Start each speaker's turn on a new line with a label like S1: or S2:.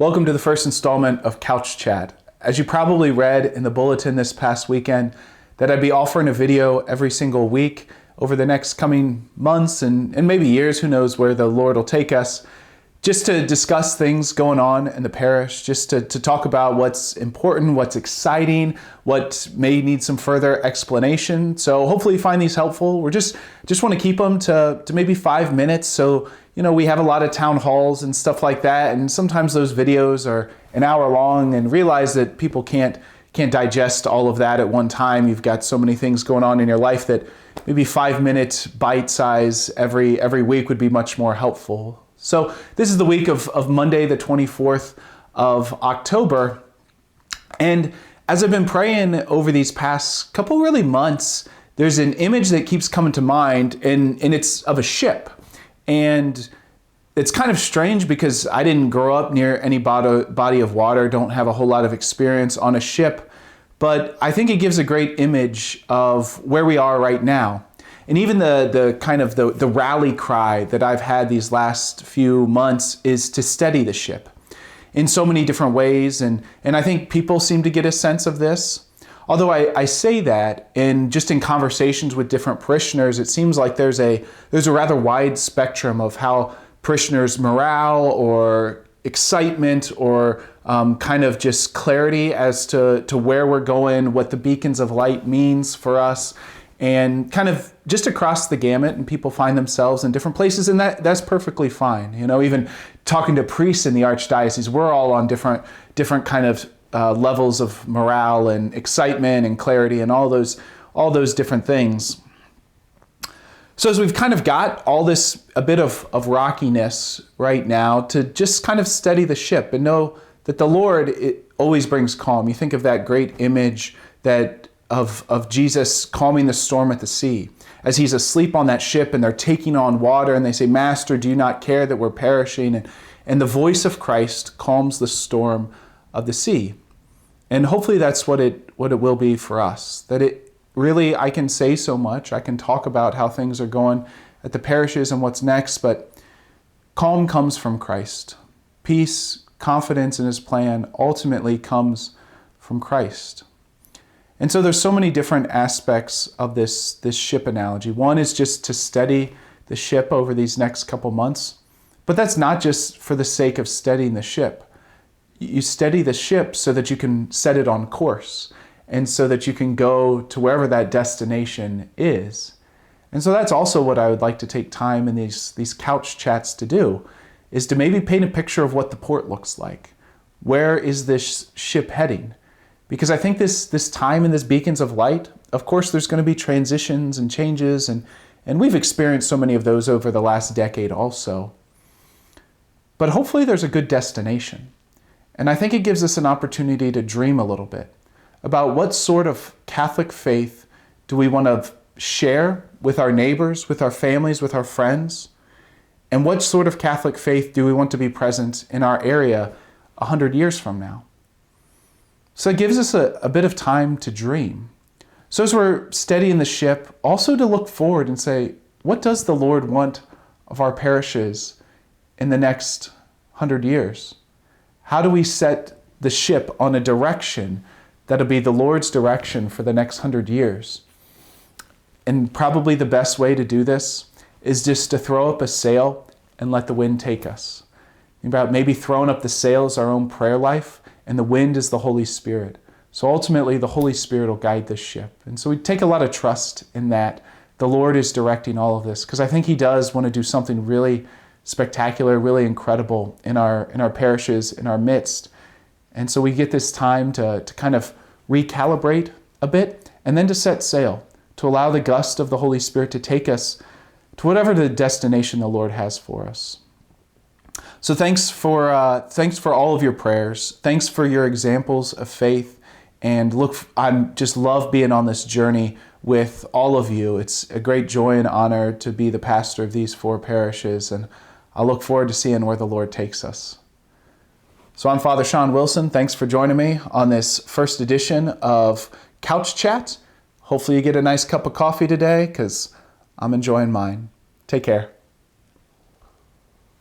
S1: Welcome to the first installment of Couch Chat. As you probably read in the bulletin this past weekend, that I'd be offering a video every single week over the next coming months and maybe years, who knows where the Lord will take us, just to discuss things going on in the parish, just to talk about what's important, what's exciting, what may need some further explanation. So hopefully you find these helpful. We're just want to keep them to maybe 5 minutes. So, we have a lot of town halls and stuff like that. And sometimes those videos are an hour long, and realize that people can't digest all of that at one time. You've got so many things going on in your life that maybe 5-minute bite size every week would be much more helpful. So this is the week of Monday, the 24th of October. And as I've been praying over these past couple really months, there's an image that keeps coming to mind, and it's of a ship. And it's kind of strange because I didn't grow up near any body of water, don't have a whole lot of experience on a ship, but I think it gives a great image of where we are right now. And even the kind of the rally cry that I've had these last few months is to steady the ship in so many different ways. And I think people seem to get a sense of this. Although I say that, and just in conversations with different parishioners, it seems like there's a rather wide spectrum of how parishioners' morale or excitement or kind of just clarity as to where we're going, what the beacons of light means for us, and kind of just across the gamut, and people find themselves in different places, and that's perfectly fine. Even talking to priests in the archdiocese, we're all on different kind of levels of morale and excitement and clarity and all those different things. So as we've kind of got all this, a bit of rockiness right now, to just kind of steady the ship and know that the Lord, it always brings calm. You think of that great image of Jesus calming the storm at the sea, as he's asleep on that ship and they're taking on water and they say, "Master, do you not care that we're perishing?" And the voice of Christ calms the storm of the sea. And hopefully that's what it will be for us. That it really, I can say so much, I can talk about how things are going at the parishes and what's next, but calm comes from Christ. Peace, confidence in his plan ultimately comes from Christ. And so there's so many different aspects of this ship analogy. One is just to steady the ship over these next couple months, but that's not just for the sake of steadying the ship. You steady the ship so that you can set it on course, and so that you can go to wherever that destination is. And so that's also what I would like to take time in these couch chats to do, is to maybe paint a picture of what the port looks like. Where is this ship heading? Because I think this time in this beacons of light, of course there's going to be transitions and changes, and we've experienced so many of those over the last decade also. But hopefully there's a good destination. And I think it gives us an opportunity to dream a little bit about what sort of Catholic faith do we want to share with our neighbors, with our families, with our friends, and what sort of Catholic faith do we want to be present in our area 100 years from now. So it gives us a bit of time to dream. So as we're steadying the ship, also to look forward and say, what does the Lord want of our parishes in the next 100 years? How do we set the ship on a direction that'll be the Lord's direction for the next 100 years? And probably the best way to do this is just to throw up a sail and let the wind take us. Think about maybe throwing up the sail as our own prayer life, and the wind is the Holy Spirit. So ultimately, the Holy Spirit will guide this ship. And so we take a lot of trust in that the Lord is directing all of this, because I think he does want to do something really spectacular, really incredible in our parishes, in our midst. And so we get this time to kind of recalibrate a bit, and then to set sail, to allow the gust of the Holy Spirit to take us to whatever the destination the Lord has for us. So thanks for all of your prayers. Thanks for your examples of faith. And I just love being on this journey with all of you. It's a great joy and honor to be the pastor of these 4 parishes, and I look forward to seeing where the Lord takes us. So I'm Father Sean Wilson. Thanks for joining me on this first edition of Couch Chat. Hopefully you get a nice cup of coffee today, because I'm enjoying mine. Take care.